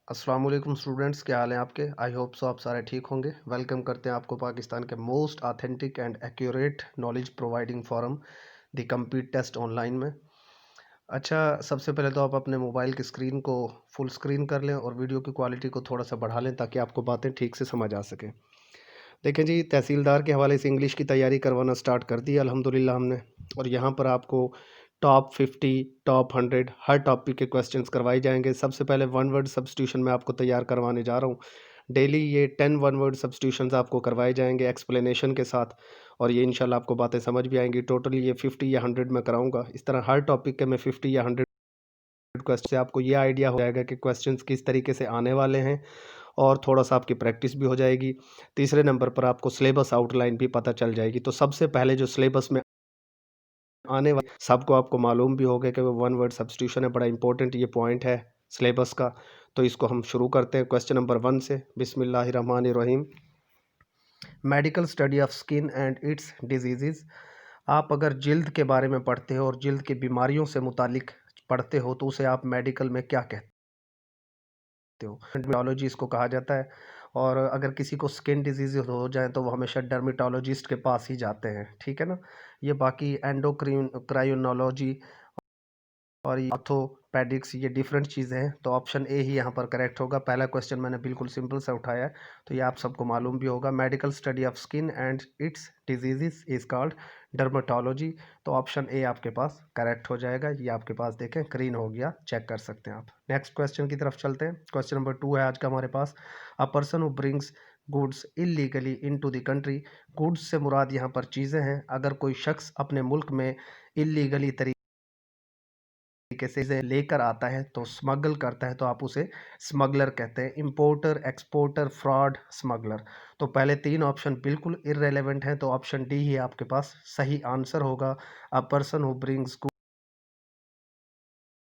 अस्सलाम वालेकुम स्टूडेंट्स, क्या हाल है आपके। आई होप सो आप सारे ठीक होंगे। वेलकम करते हैं आपको पाकिस्तान के most authentic and accurate knowledge providing forum the complete test online में। अच्छा, सबसे पहले तो आप अपने मोबाइल की स्क्रीन को फुल स्क्रीन कर लें और वीडियो की क्वालिटी को थोड़ा सा बढ़ा लें ताकि आपको बातें ठीक से समझ आ सकें। देखें जी, तहसीलदार के हवाले से इंग्लिश की तैयारी करवाना स्टार्ट कर दी अल्हम्दुलिल्लाह हमने। और यहाँ पर आपको टॉप 50, टॉप 100 हर टॉपिक के क्वेश्चंस करवाए जाएंगे। सबसे पहले वन वर्ड सब्स्टिट्यूशन में आपको तैयार करवाने जा रहा हूँ। डेली ये 10 वन वर्ड सब्स्टिट्यूशंस आपको करवाए जाएंगे एक्सप्लेनेशन के साथ, और ये इंशाल्लाह आपको बातें समझ भी आएंगी। टोटली ये 50 या 100 में कराऊंगा। इस तरह हर टॉपिक के मैं 50 या 100 क्वेश्चन से आपको ये आइडिया हो जाएगा कि क्वेश्चंस किस तरीके से आने वाले हैं, और थोड़ा सा आपकी प्रैक्टिस भी हो जाएगी। तीसरे नंबर पर आपको सिलेबस आउटलाइन भी पता चल जाएगी। तो सबसे पहले जो सिलेबस में आने वाले सबको आपको मालूम भी होगा कि वो वन वर्ड सब्स्टिट्यूशन है, बड़ा इंपॉर्टेंट ये पॉइंट है सिलेबस का। तो इसको हम शुरू करते हैं क्वेश्चन नंबर 1 से। बिस्मिल्लाहिर्रहमानिर्रहीम। Medical study of skin and it's disease. आप अगर जिल्द के बारे में पढ़ते हो और जिल्द की बीमारियों से मुतालिक पढ़ते हो तो उसे आप मेडिकल में क्या कहते हो? डर्मेटोलॉजी इसको कहा जाता है। और अगर किसी को स्किन डिजीज हो जाए तो वो हमेशा डर्मेटोलॉजिस्ट के पास ही जाते हैं, ठीक है ना। ये बाकी एंडोक्रीन क्रायोनोलॉजी और ऑर्थोपेडिक्स ये डिफरेंट चीज़ें हैं। तो ऑप्शन ए ही यहाँ पर करेक्ट होगा। पहला क्वेश्चन मैंने बिल्कुल सिंपल सा उठाया है, तो ये आप सबको मालूम भी होगा। Medical study of skin and it's diseases is called dermatology. तो ऑप्शन ए आपके पास करेक्ट हो जाएगा। ये आपके पास देखें ग्रीन हो गया, चेक कर सकते हैं आप। नेक्स्ट क्वेश्चन की तरफ चलते हैं। क्वेश्चन नंबर 2 है आज का हमारे पास। A person who brings goods illegally into the country. Goods से मुराद यहाँ पर चीज़ें हैं। अगर कोई शख्स अपने मुल्क में इलीगली तरीके से इसे लेकर आता है तो स्मगल करता है, तो आप उसे स्मगलर कहते हैं। Importer, exporter, fraud, smuggler. तो पहले 3 ऑप्शन बिल्कुल इररेलेवेंट हैं, तो ऑप्शन डी ही आपके पास सही आंसर होगा। अ person who brings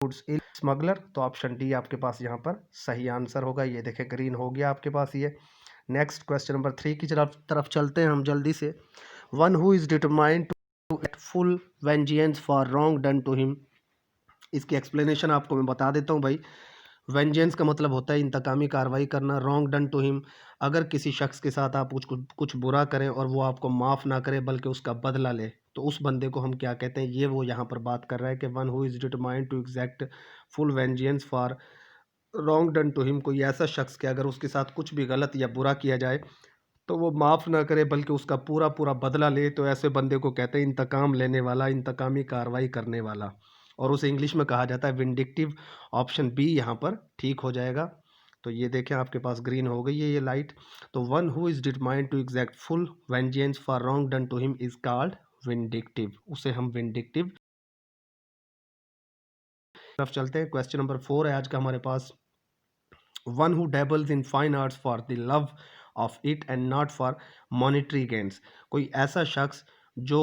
goods in smuggler. तो ऑप्शन डी आपके पास यहाँ पर सही आंसर होगा। ये देखें ग्रीन हो गया आपके पास ये। नेक्स्ट क्वेश्चन नंबर 3 की तरफ चलते हैं हम जल्दी से। One who is determined to at full vengeance for wrong done to him. इसकी एक्सप्लेनेशन आपको मैं बता देता हूँ भाई। वेंजेंस का मतलब होता है इंतकामी कार्रवाई करना। रॉन्ग डन टू हिम, अगर किसी शख्स के साथ आप कुछ बुरा करें और वो आपको माफ़ ना करे बल्कि उसका बदला ले, तो उस बंदे को हम क्या कहते हैं, ये वो यहाँ पर बात कर रहा है कि one who is determined to exact full vengeance for wrong done to him. कोई ऐसा शख्स कि अगर उसके साथ कुछ भी गलत या बुरा किया जाए तो वो माफ़ ना करे बल्कि उसका पूरा पूरा बदला ले, तो ऐसे बंदे को कहते हैं इंतकाम लेने वाला, इंतकामी कार्रवाई करने वाला। और उसे इंग्लिश में कहा जाता है विंडिक्टिव। ऑप्शन बी यहाँ पर ठीक हो जाएगा। तो ये देखें आपके पास ग्रीन हो गई है ये लाइट। तो one who is determined to exact full vengeance for wrong done to him is called vindictive. उसे हम विंडिक्टिव। तरफ चलते हैं। क्वेश्चन नंबर 4 है आज का हमारे पास। One who dabbles in fine arts for the love of it and not for monetary gains. कोई ऐसा शख्स जो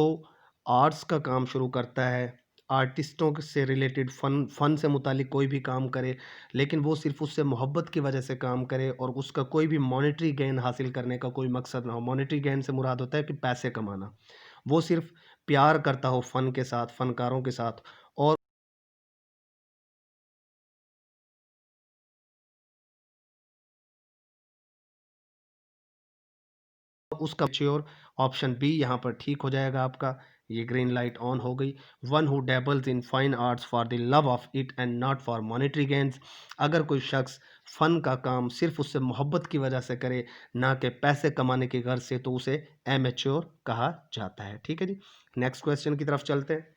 आर्ट्स का काम शुरू करता है, आर्टिस्टों से रिलेटेड फ़न से मुतालिक कोई भी काम करे, लेकिन वो सिर्फ उससे मोहब्बत की वजह से काम करे और उसका कोई भी मॉनिटरी गेन हासिल करने का कोई मकसद ना हो। मॉनिटरी गेन से मुराद होता है कि पैसे कमाना। वो सिर्फ प्यार करता हो फ़न के साथ, फ़नकारों के साथ, और उसका श्योर। ऑप्शन बी यहाँ पर ठीक हो जाएगा आपका। ये ग्रीन लाइट ऑन हो गई। One who dabbles in fine arts for the love of it and not for monetary gains. अगर कोई शख्स फ़न का काम सिर्फ उससे मोहब्बत की वजह से करे, ना कि पैसे कमाने की गर्ज से, तो उसे एमेच्योर कहा जाता है। ठीक है जी। नेक्स्ट क्वेश्चन की तरफ चलते हैं।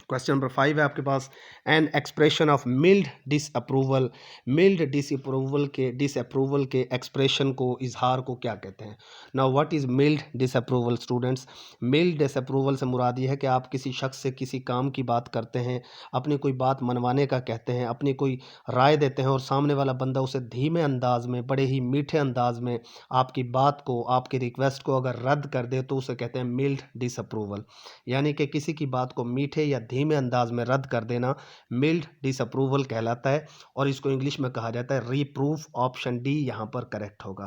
क्वेश्चन नंबर 5 है आपके पास। An expression of mild disapproval. Mild disapproval के एक्सप्रेशन को, इजहार को क्या कहते हैं। Now what is mild disapproval students. Mild disapproval से मुराद ये है कि आप किसी शख्स से किसी काम की बात करते हैं, अपनी कोई बात मनवाने का कहते हैं, अपनी कोई राय देते हैं, और सामने वाला बंदा उसे धीमे अंदाज में, बड़े ही मीठे अंदाज में आपकी बात को, आपकी रिक्वेस्ट को अगर रद्द कर दे, तो उसे कहते हैं मिल्ड डिसअप्रूवल। यानी कि किसी की बात को मीठे या धीमे अंदाज में रद्द कर देना मिल्ड डिसअप्रूवल कहलाता है, और इसको इंग्लिश में कहा जाता है रीप्रूफ। ऑप्शन डी यहाँ पर करेक्ट होगा,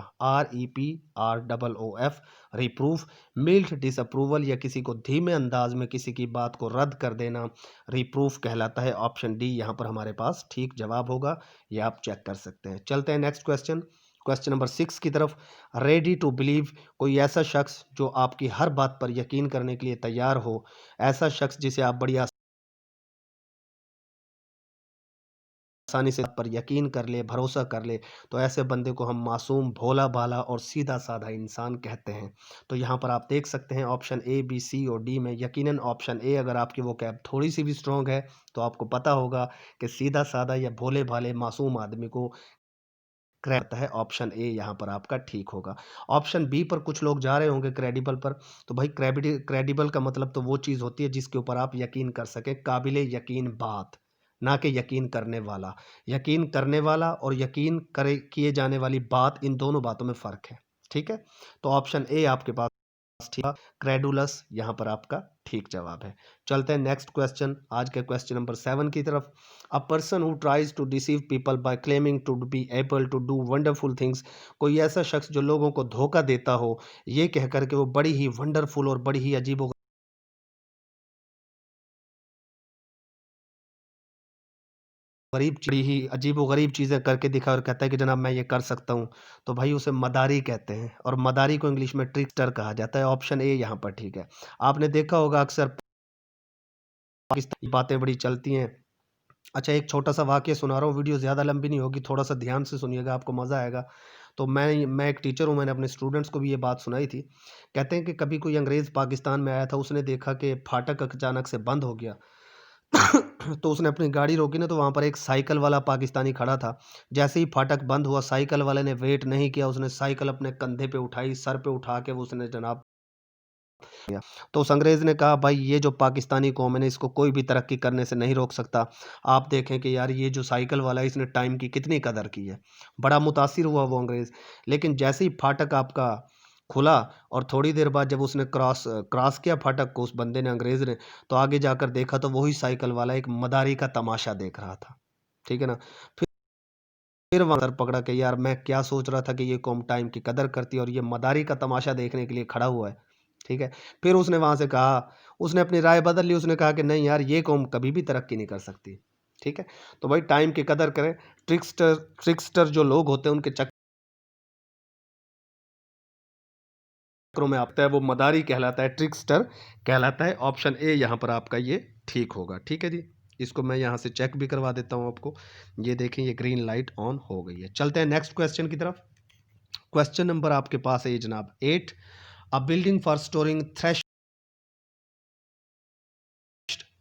REPROOF, रिप्रूफ। मिल्ड डिसअप्रूवल या किसी को धीमे अंदाज में किसी की बात को रद्द कर देना रिप्रूफ कहलाता है। ऑप्शन डी यहाँ पर हमारे पास ठीक जवाब होगा, ये आप चेक कर सकते हैं। चलते हैं नेक्स्ट क्वेश्चन, क्वेश्चन नंबर 6 की तरफ। रेडी टू बिलीव, कोई ऐसा शख्स जो आपकी हर बात पर यकीन करने के लिए तैयार हो, ऐसा शख्स जिसे आप बड़ी आसानी से पर यकीन कर ले, भरोसा कर ले, तो ऐसे बंदे को हम मासूम, भोला भाला और सीधा साधा इंसान कहते हैं। तो यहाँ पर आप देख सकते हैं ऑप्शन ए, बी, सी और डी में यकीनन ऑप्शन ए, अगर आपकी वो कैब थोड़ी सी भी स्ट्रॉन्ग है तो आपको पता होगा कि सीधा साधा या भोले भाले मासूम आदमी को रहता है। ऑप्शन ए यहाँ पर आपका ठीक होगा। ऑप्शन बी पर कुछ लोग जा रहे होंगे क्रेडिबल पर, तो भाई क्रेडिबल का मतलब तो वो चीज़ होती है जिसके ऊपर आप यकीन कर सके, काबिले यकीन बात, ना कि यकीन करने वाला। यकीन करने वाला और यकीन करे किए जाने वाली बात, इन दोनों बातों में फ़र्क है। ठीक है, तो ऑप्शन ए आपके पास ठीक, क्रेडुलस यहाँ पर आपका ठीक जवाब है। चलते हैं नेक्स्ट क्वेश्चन, आज के क्वेश्चन नंबर 7 की तरफ। A person who tries to deceive people by claiming to be able to do wonderful things, कोई ऐसा शख्स जो लोगों को धोखा देता हो ये कहकर के वो बड़ी ही वंडरफुल और बड़ी ही अजीबो गरीब, बड़ी ही अजीबो गरीब चीज़ें करके दिखा और कहता है कि जनाब मैं ये कर सकता हूँ, तो भाई उसे मदारी कहते हैं, और मदारी को इंग्लिश में ट्रिकस्टर कहा जाता है। ऑप्शन ए यहाँ पर ठीक है। आपने देखा होगा अक्सर पाकिस्तान की बातें बड़ी चलती हैं। अच्छा, एक छोटा-सा वाक़या सुना रहा हूँ, वीडियो ज़्यादा लंबी नहीं होगी, थोड़ा-सा ध्यान से सुनिएगा, आपको मज़ा आएगा। तो मैं एक टीचर हूँ, मैंने अपने स्टूडेंट्स को भी ये बात सुनाई थी। कहते हैं कि कभी कोई अंग्रेज़ पाकिस्तान में आया था, उसने देखा कि फाटक अचानक से बंद हो गया। तो उसने अपनी गाड़ी रोकी ना, तो वहाँ पर एक साइकिल वाला पाकिस्तानी खड़ा था। जैसे ही फाटक बंद हुआ, साइकिल वाले ने वेट नहीं किया, उसने साइकिल अपने कंधे पे उठाई, सर पे उठा के वो उसने जनाब गया। तो उस अंग्रेज़ ने कहा भाई ये जो पाकिस्तानी कौम है ना, इसको कोई भी तरक्की करने से नहीं रोक सकता। आप देखें कि यार ये जो साइकिल वाला है इसने टाइम की कितनी कदर की है। बड़ा मुतासिर हुआ वो अंग्रेज़। लेकिन जैसे ही फाटक आपका खुला और थोड़ी देर बाद जब उसने क्रॉस किया फाटक को, उस बंदे ने, अंग्रेज़ ने, तो आगे जाकर देखा तो वही साइकिल वाला एक मदारी का तमाशा देख रहा था। ठीक है ना? फिर वहाँ सर पकड़ा कि यार मैं क्या सोच रहा था कि ये कौम टाइम की कदर करती है और ये मदारी का तमाशा देखने के लिए खड़ा हुआ है। ठीक है? फिर उसने वहाँ से कहा, उसने अपनी राय बदल ली, उसने कहा कि नहीं यार ये कौम कभी भी तरक्की नहीं कर सकती। ठीक है? तो भाई टाइम की कदर करें। ट्रिकस्टर ट्रिकस्टर जो लोग होते हैं उनके चक्करों में आता है वो मदारी कहलाता है, ट्रिकस्टर कहलाता है। ऑप्शन ए यहाँ पर आपका ये ठीक होगा। ठीक है जी? इसको मैं यहाँ से चेक भी करवा देता हूँ आपको। ये देखें, ये ग्रीन लाइट ऑन हो गई है। चलते हैं नेक्स्ट क्वेश्चन की तरफ। क्वेश्चन नंबर आपके पास है ये जनाब 8। अ बिल्डिंग फॉर स्टोरिंग थ्रेश,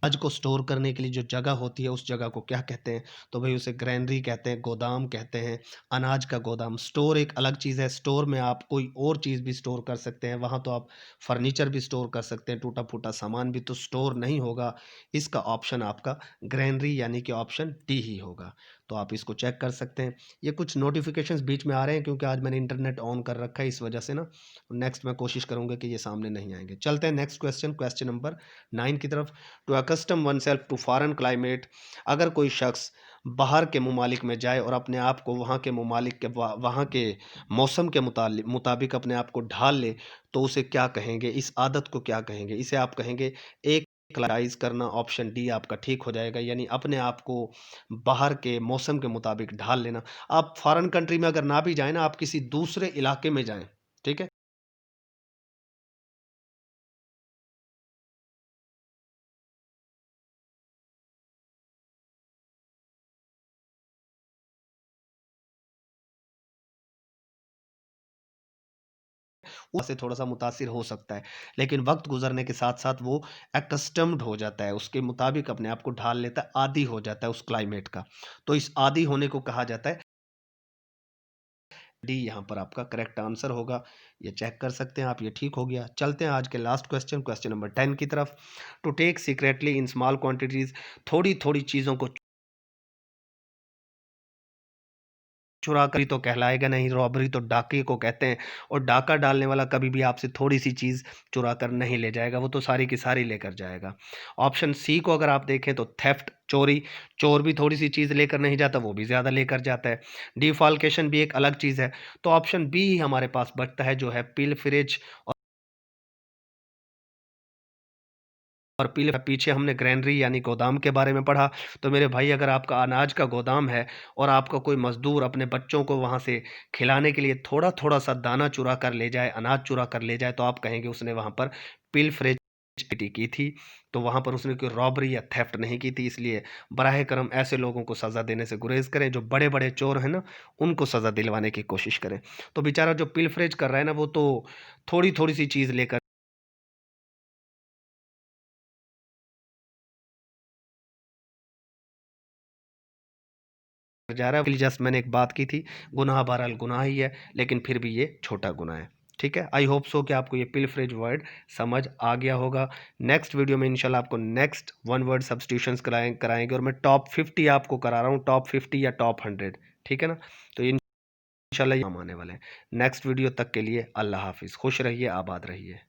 अनाज को स्टोर करने के लिए जो जगह होती है उस जगह को क्या कहते हैं? तो भाई उसे ग्रैनरी कहते हैं, गोदाम कहते हैं, अनाज का गोदाम। स्टोर एक अलग चीज़ है, स्टोर में आप कोई और चीज़ भी स्टोर कर सकते हैं, वहाँ तो आप फर्नीचर भी स्टोर कर सकते हैं, टूटा-फूटा सामान भी, तो स्टोर नहीं होगा। इसका ऑप्शन आपका ग्रैनरी यानी कि ऑप्शन डी ही होगा। तो आप इसको चेक कर सकते हैं। ये कुछ नोटिफ़िकेशंस बीच में आ रहे हैं क्योंकि आज मैंने इंटरनेट ऑन कर रखा है, इस वजह से ना। नेक्स्ट मैं कोशिश करूँगा कि ये सामने नहीं आएँगे। चलते हैं नेक्स्ट क्वेश्चन, क्वेश्चन नंबर 9 की तरफ। To accustom oneself to foreign climate, अगर कोई शख्स बाहर के ममालिक में जाए और अपने आप को वहाँ के ममालिक के वहाँ के मौसम के मुताबिक अपने आप को ढाल ले, तो उसे क्या कहेंगे? इस आदत को क्या कहेंगे? इसे आप कहेंगे एक क्लाइज करना। ऑप्शन डी आपका ठीक हो जाएगा, यानी अपने आप को बाहर के मौसम के मुताबिक ढाल लेना। आप फॉरेन कंट्री में अगर ना भी जाए ना, आप किसी दूसरे इलाके में जाएं, ठीक है, उससे थोड़ा-सा मुतासिर हो सकता है। लेकिन वक़्त गुज़रने के साथ-साथ वो एक्स्टम्ड हो जाता है, उसके मुताबिक अपने आप को ढाल लेता है, आदी हो जाता है उस क्लाइमेट का। तो इस आदी होने को कहा जाता है, डी यहाँ पर आपका करेक्ट आंसर होगा। ये चेक कर सकते हैं आप, ये ठीक हो गया। चलते हैं आज के लास्ट क्वेश्चन, क्वेश्चन नंबर 10 की तरफ। To take secretly in small quantities, थोड़ी-थोड़ी चीज़ों को चुरा कर तो कहलाएगा नहीं, रॉबरी तो डाके को कहते हैं। और डाका डालने वाला कभी भी आपसे थोड़ी सी चीज़ चुरा कर नहीं ले जाएगा, वो तो सारी की सारी लेकर जाएगा। ऑप्शन सी को अगर आप देखें तो थेफ्ट, चोरी, चोर भी थोड़ी सी चीज़ लेकर नहीं जाता, वो भी ज़्यादा लेकर जाता है। डिफॉल्केशन भी एक अलग चीज़ है। तो ऑप्शन बी ही हमारे पास बचता है, जो है पिलफरेज। और पीछे हमने ग्रैनरी यानी गोदाम के बारे में पढ़ा। तो मेरे भाई, अगर आपका अनाज का गोदाम है और आपका कोई मजदूर अपने बच्चों को वहाँ से खिलाने के लिए थोड़ा थोड़ा सा दाना चुरा कर ले जाए, अनाज चुरा कर ले जाए, तो आप कहेंगे उसने वहाँ पर पिलफरेज की थी। तो वहाँ पर उसने कोई रॉबरी या थेफ्ट नहीं की थी। इसलिए बराह करम ऐसे लोगों को सज़ा देने से गुरेज करें। जो बड़े बड़े चोर हैं ना, उनको सज़ा दिलवाने की कोशिश करें। तो बेचारा जो पिलफरेज कर रहा है ना, वो तो थोड़ी थोड़ी सी चीज़ लेकर जा रहा है। जस्ट मैंने एक बात की थी, गुनाह बहरहाल गुनाह ही है, लेकिन फिर भी ये छोटा गुनाह है। ठीक है, आई होप सो कि आपको ये पिलफरेज वर्ड समझ आ गया होगा। नेक्स्ट वीडियो में इंशाल्लाह आपको नेक्स्ट वन वर्ड सब्स्टिट्यूशंस कराएंगे, और मैं टॉप 50 आपको करा रहा हूँ, टॉप 50 या टॉप 100। ठीक है ना, तो इंशाल्लाह ये काम आने वाले हैं। नेक्स्ट वीडियो तक के लिए अल्लाह हाफिज़, खुश रहिए, आबाद रहिए।